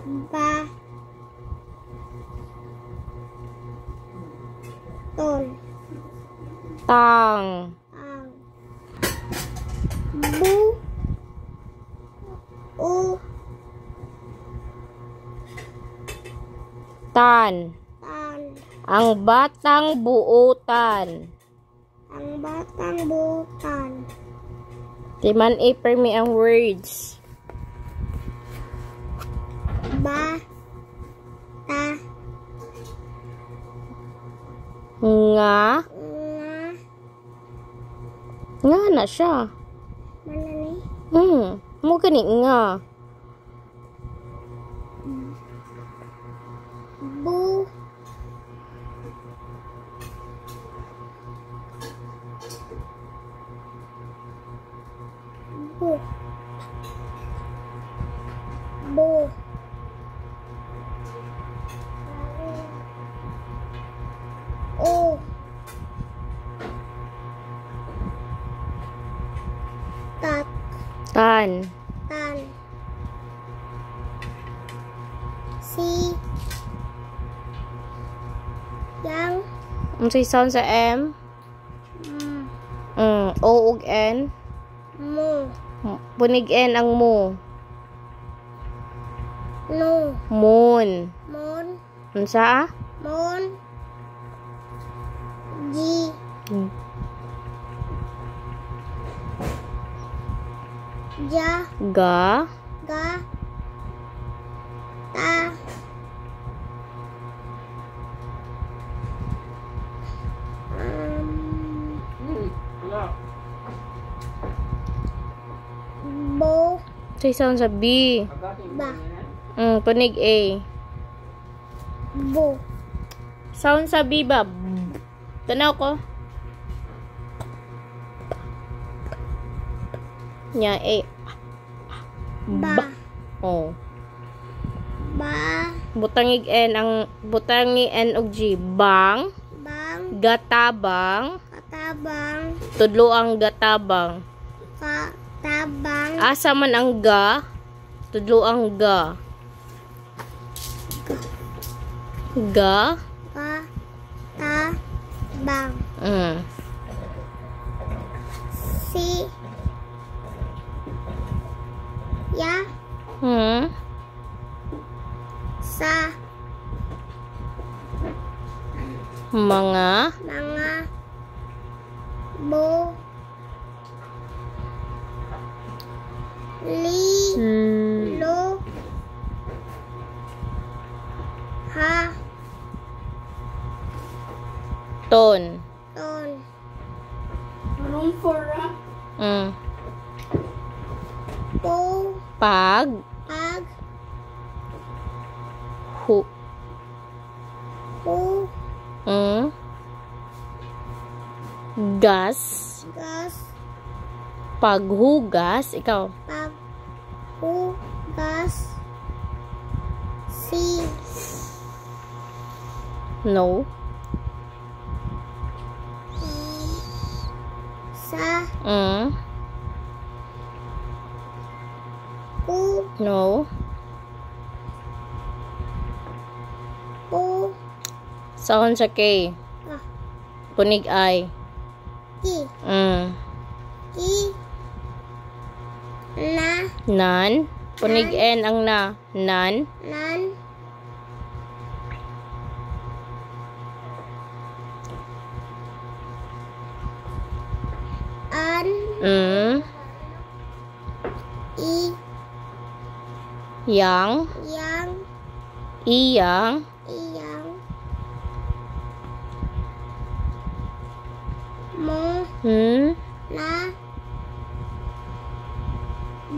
Ba. Ton. Tang. Ang. Bu. U. Tan. Tan. Ang batang buutan. Ang batang butan. Timan i-permi ang words. Ba. Ta. Nga. Nga. Nga na siya. Manani. Mo gani nga. Bu. Bu. Bu. O. Tat. Tan. Tan. Si. Yang. Unsay sound sa M? O ug N. Mo. Punig N ang mo. No. Moon. Mon. Unsa? Mon. Gi. Ja. Ga. Ga. Ta. Bo. Unsay sound sa B? Ba. Punig A. Bo. Sound sa B ba? Tanaw ko. Nya A. Ba. Oh. Ba. Butangig N ang butangi N og G. Bang. Bang. Gatabang. Katabang. Tudlo ang gatabang. Katabang. Asa man ang ga? Tudlo ang ga. Ga. Katabang. Si. Ya. Sa. Mga. Mga. Bo. Li. Lo. Ha. Ton. Ton. Room for Po. Pag. Pag. Hu. Hu. Gas. Gas. Paghugas. Ikaw. Pag. Hu. Gas. Si. No. Sa. Hu. No. Hu. Sound sa K. Ah. Punig I. Ki. Ki. Na. Nan. Punig N ang na. Nan. Nan. An. I. Yang. Yang. Iyang. Iyang. Mo. Na.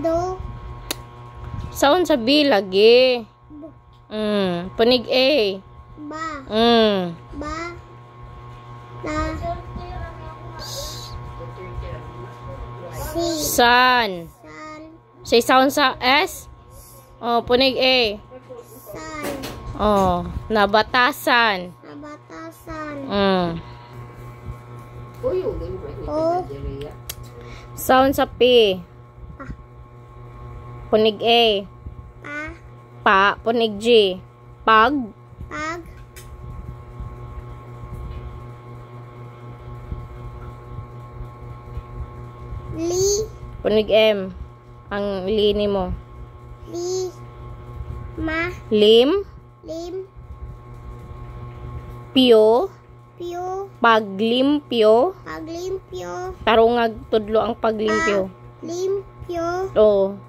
Do. Sound sa B lagi. Bu. Punig A. Ba. Ba. Ta. Si. San. San. Say sound sa S. Oh, punig A. San. Oh, nabatasan. Nabatasan. O. Sound sa P. Pa. Punig A. Pa. Pa, punig G. Pag. Pag. Li. Punig M. Ang lini mo. Li. Ma. Lim. Lim. Pio. Pio. Paglimpyo. Paglimpyo. Tarungag tudlo ang paglimpyo. Limpyo. Oo.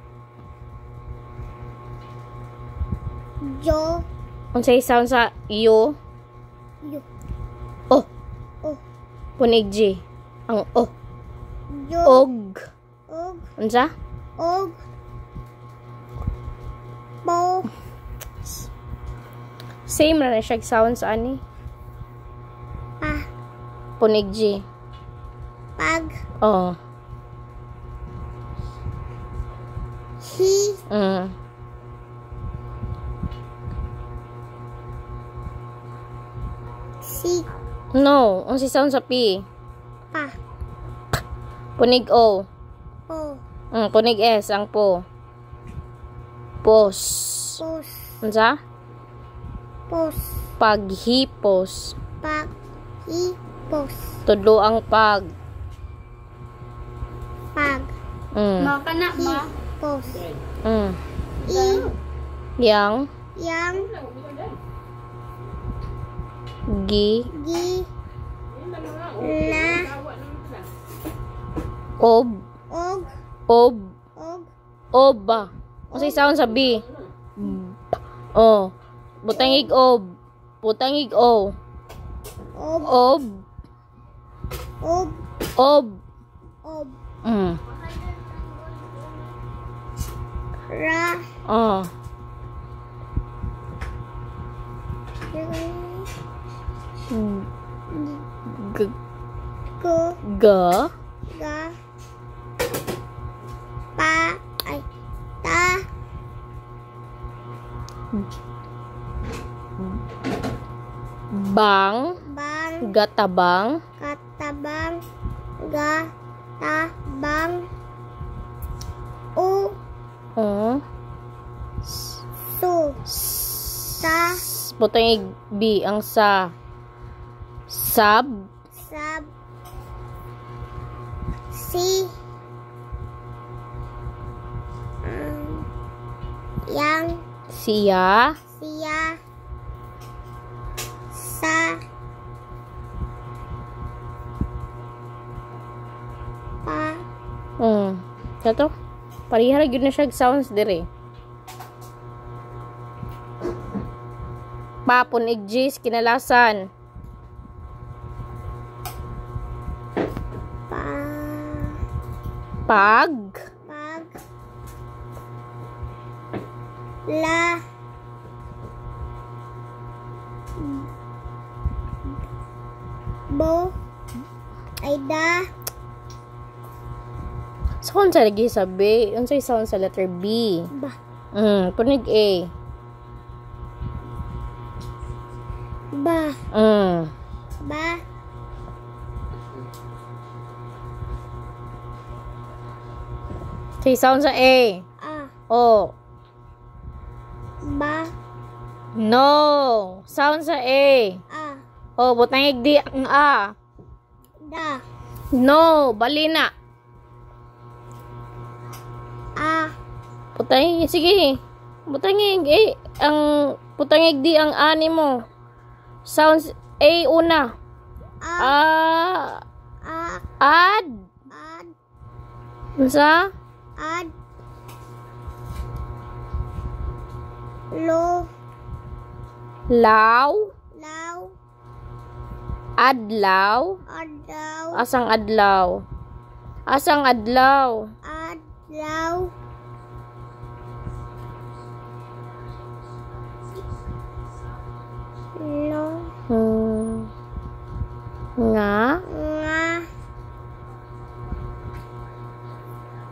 Jo. Unsay sound sa yo? Yo. Oh. Oh. Punig G. Ang oh. Jo. Og. Og. Unsa? Og. Bo. Same na siya sound sa ani. Pa. Punig G. Pag. Oh. Hi. Si. No. Unsay sound sa P? Pa. Punig O. Po. Punig S ang po. Pos. Pos. Unsa? Pos. Paghipos. Pag. Hi. Pos. Tudlo ang pag. Pag. Maka na, Hi. ma. Pos. I. Yang. Yang. Gi. Gi. Na. Ob. Og. Ob. Og. Oba. Unsay sound sa B? Oh. Butangig ob. Butangig O. Ob. Ob. Ob. Ob. Ob. Ra. Oh. G. Ko. G. Ga. Pa. Ay. Ta. Bang. Bang. Gatabang. Katabang. Ga. Ta. Bang. U. Oh. Su. Sa. Butangig B ang sa. Sab. Sab. Si. Yang. Siya. Siya. Sa. Pa. Kato? Parihara gyud na siya sounds dire. Papon igjis kinalasan. Pa. Pag. Pag. La. Bo. Ay da. So, kung sa lagi sa B, unsay sound sa letter B? Ba. Punig A. Ba. Mm. Ba. Say sound sa A. A. O. Ba. No. Sound sa A. A. O, butangig di ang A. Da. No. Bali na. A. Putangig. Sige. Butangig A. Putangig di ang A ni mo. Sounds A una. A. A. Ad. Ad. Unsa? Ad. Lo. Law. Law. Adlaw. Adaw. Asang adlaw. Asang adlaw. Adlaw. Lo. Nga. Nga.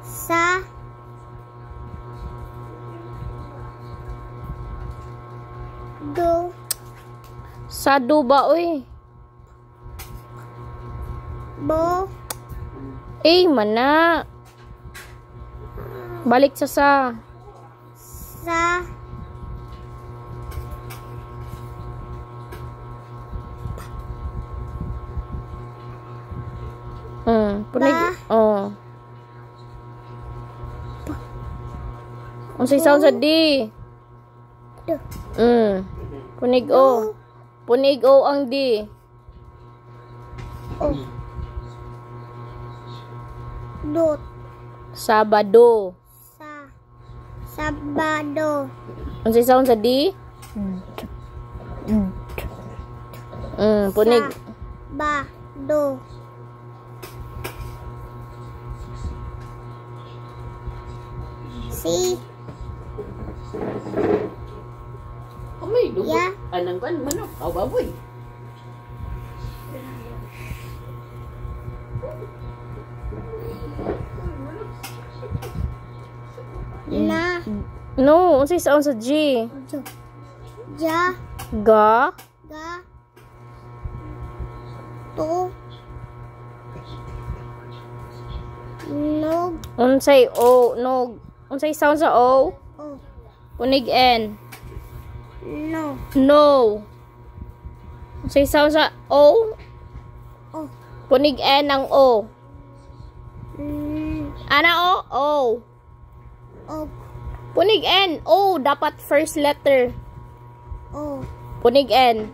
Sa. Do. Sado ba, uy? Bo. Mana. Balik sa. Sa. Punig, Ba. oh. Unsay sound sa D? Do. Punig O. Punig O ang D. O. Dot. Sabado. Sabado. Unsay sound sa D? Punig. Sabado. Si. May dugo. Yeah. Anang kan manok. Aw baboy. Na. No, unsay sound sa G? Jo. Ja. Ga. Ga. To. Nog. Unsay O? No. Unsay sound sa O? O. Punig N. No. No. Unsay sound sa O? O. Punig N ang O. Ana O? O. O. Punig N. O. Dapat first letter. O. Punig N.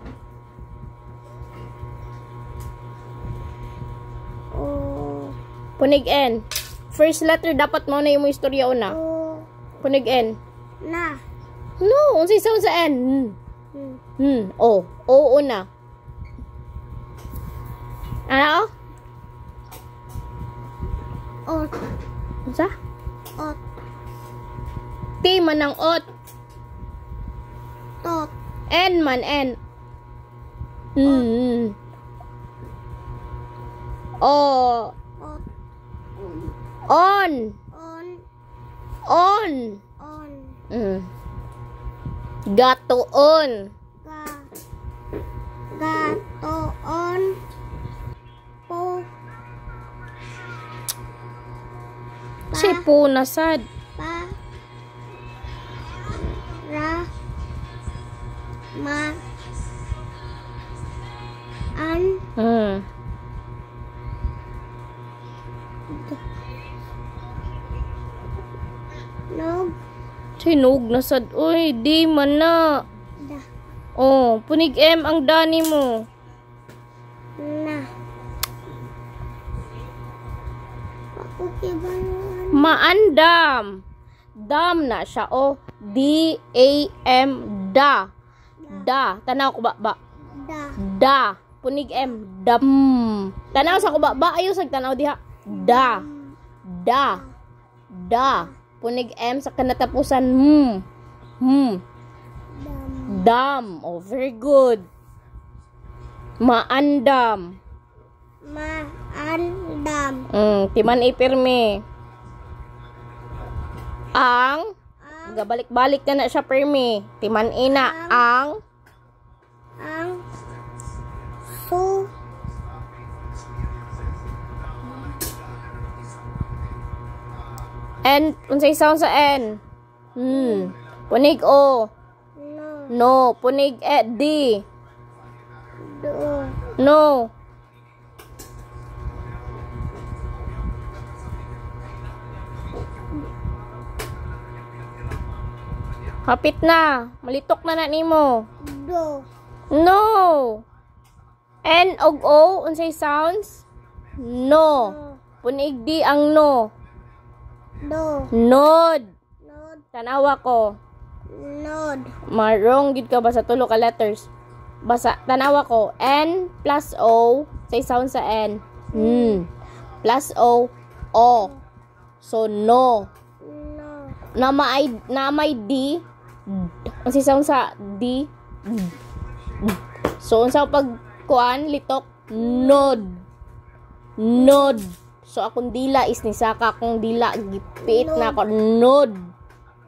O. Punig N. First letter dapat mo na yung istorya una. O. Punig N. Na. No. Unsay sound sa N? O. O una. Ana O? Ot. Unsa? Ot. T man ang ot. Tot. N man N. O. Ot. On. On. On. On. Gatoon. Ga. Gatoon. Po. Si po nasad. Pa. Ra. Ma. An. Nog. Sinog nasad. Uy, di man na. Da. Oh, punig M ang dani mo. Na. Okay ba yun? Maandam. Dam na siya. Oh, D-A-M. Da. Da. Tanaw ko ba? Da. Da. Punig M. Dam. Tanaw sa ko ba? Ayaw sa tanaw diha. Da. Da. Da. Punig M sa kanatapusan. Dam. Dam. Oh, very good. Maandam. Maandam. Timan ipirmi. Ang. Gabalik-balik na siya pirmi. Timan ina. Ang. Ang. Su. N. Unsay sound sa N? Punig O. No. No. Punig D. Do. No. Hapit na. Malitok na nimo. Do. No. N og O. Unsay sounds? No. Punig D ang no. Do. Nod. Nod. Tanawa ko. Nod. Marong gid ka ba sa tulo ka letters? Basa tanawa ko. N plus O. Say sound sa N. Plus O. O. So no. No. Na may D. Ang say sound sa D. So unsa pag kuan litok nod. Nod. So akong dila is ni saka akong dila gipit na ako nod.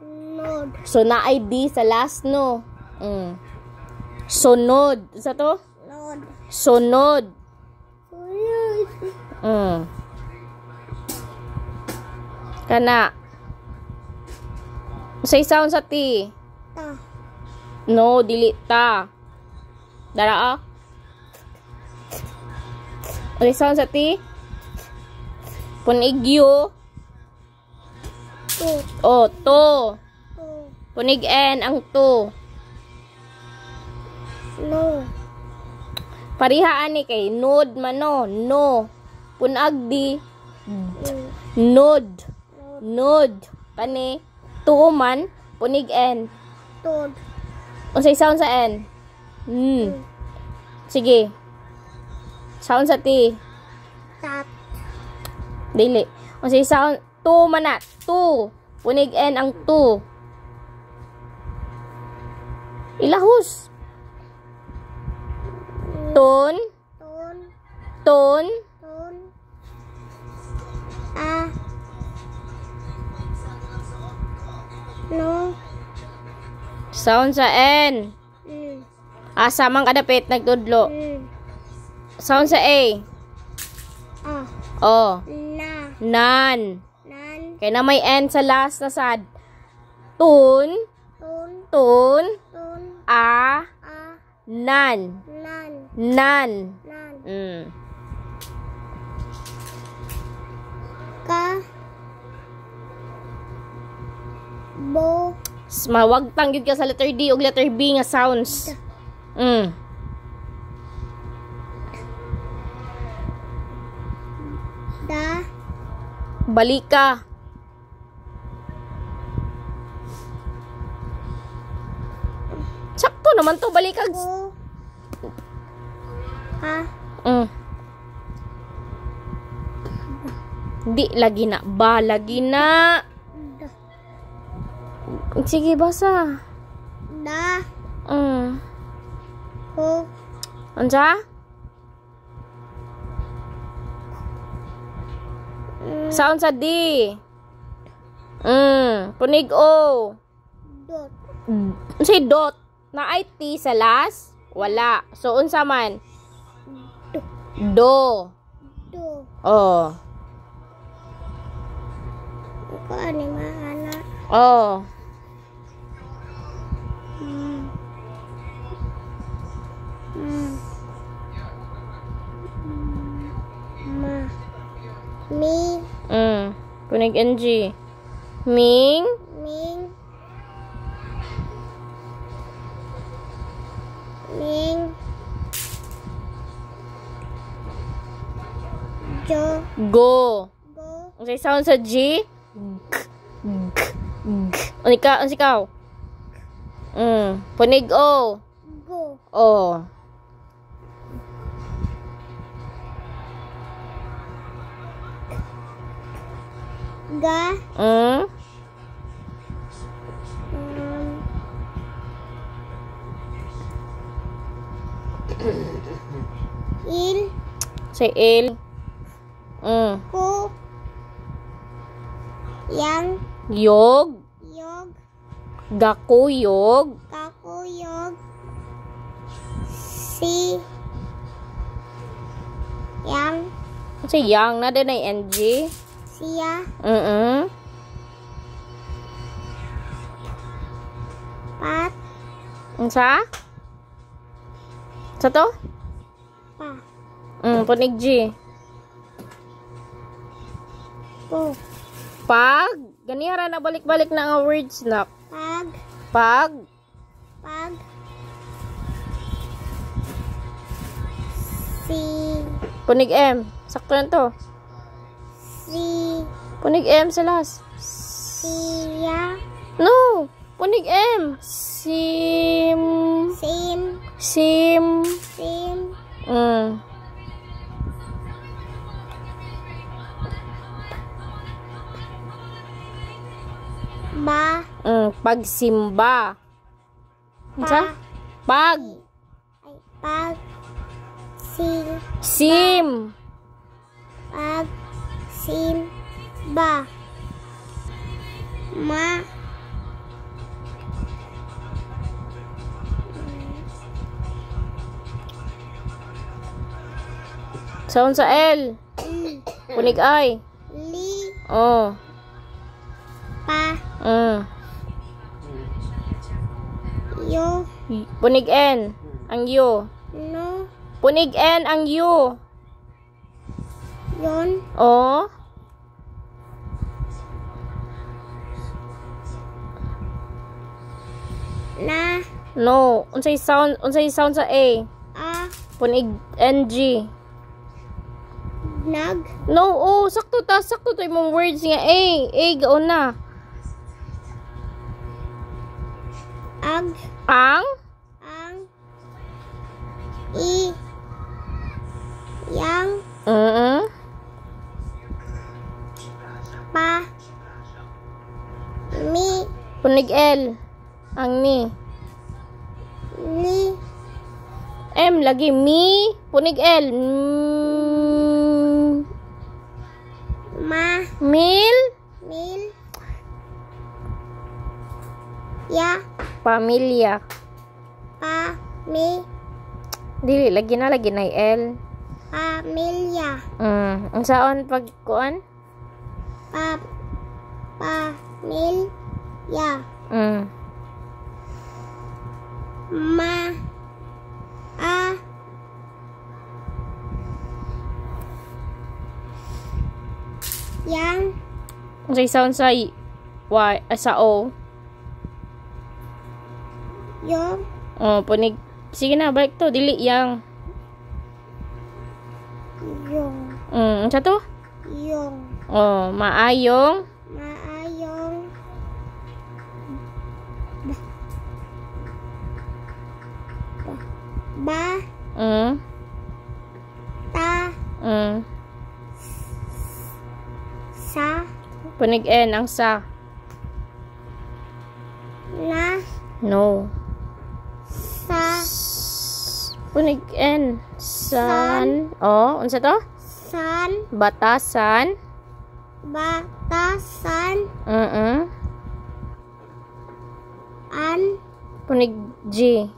Nod. So na ay D sa last no. Sunod. Sa to? Nod. Sunod. Sunod. Kana. Say sound sa T. Ta. No, dili ta. Dara. Say sound sa T. Punig U. Tu. O, to. Tu. Punig N ang to. No. Parihaan ni kay nod mano. No. Punag di. Mm. Nod. Nod. Kani. Tuo man. Punig N. Tod. Unsay sound sa N? Sige. Sound sa T. Tat. Dili. Unsay sound? Tu man na. Tu. Punig N ang tu. Ilahos. Ton. Ton. Ton. Ton. A. No. Sound sa N. Mm. Asa man kadapit nagtudlo. Mm. Sound sa A. Ah. Oh. Na. Nan. Nan. Kaya na may N sa last na sad. Tun. Tun. Tun. Tun. A. A. Nan. Nan. Nan. Nan. Ka. Bo. Mawag tanggid ka sa letter D o letter B nga sounds. Da. Balika. Sakto naman to, balikag. Ko. Ha. Di lagi na. Ba lagi na. Da. Sige, basa. Da. Ko. Ansa? Sound sa D. Punig O. Dot. Unsay dot? Na ay T sa last? Wala. So, unsa man? Do. Do. Oh. Ko ani maana. Oh. Ma. Mi. Punig NG. Ming. Ming. Ming. Jo. Go. Go. Unsay sound sa G? Unsay ikaw? Punig O. Go. Oh. Ga. Il. Say L. Ku. Yang. Yog. Yog. Gakuyog. Kakuyog. Si. Yang. Unsay yang na din ay NG? Siya. Pat. Unsa? Sa to? Pa. Punig G. Po. Pag. Ganihara na balik-balik na nga words na. Pag. Pag. Pag. Si. Punig M. Sakto na to. Si. Punig M sa last. Siya. No. Punig M. Sim. Sim. Sim. Sim. Ba. Pagsimba. Unsa? Pa. Pag. Ay, pag. Si. Sim. Pag. Sim. Ba. Ma. Sound sa L. Li. Punig I. Li. Oh. Pa. Yo. Punig N. Ang U. No. Punig N ang U. Yon. Oh. No. Unsay sound sa A? A. Punig NG. Nag. No, oh, sakto to imong words nga A. A gaon na. Ag. Ang Ang. I. Yang. Pa. Mi. Punig L. Ang mi. Li. M lagi mi. Punig L. Ma. Mil. Mil. Ya. Pamilya. Pa. Mi. Dili lagi na L. Pamilya. Ang saon pagkuan? Pamilya. Ma. A. Yang. Unsay sound sa Y sa O? Yo. Oh, punig. Sige na, balik to. Dili yang. Yung. Unsa to? Yung. Oh, maayong. Maayong. Ba. Ta. Sa. Punig N ang sa. Na. No. Sa. Punig N. San. Oh, unsa to? San. Batasan. Batasan. An. An. Punig G.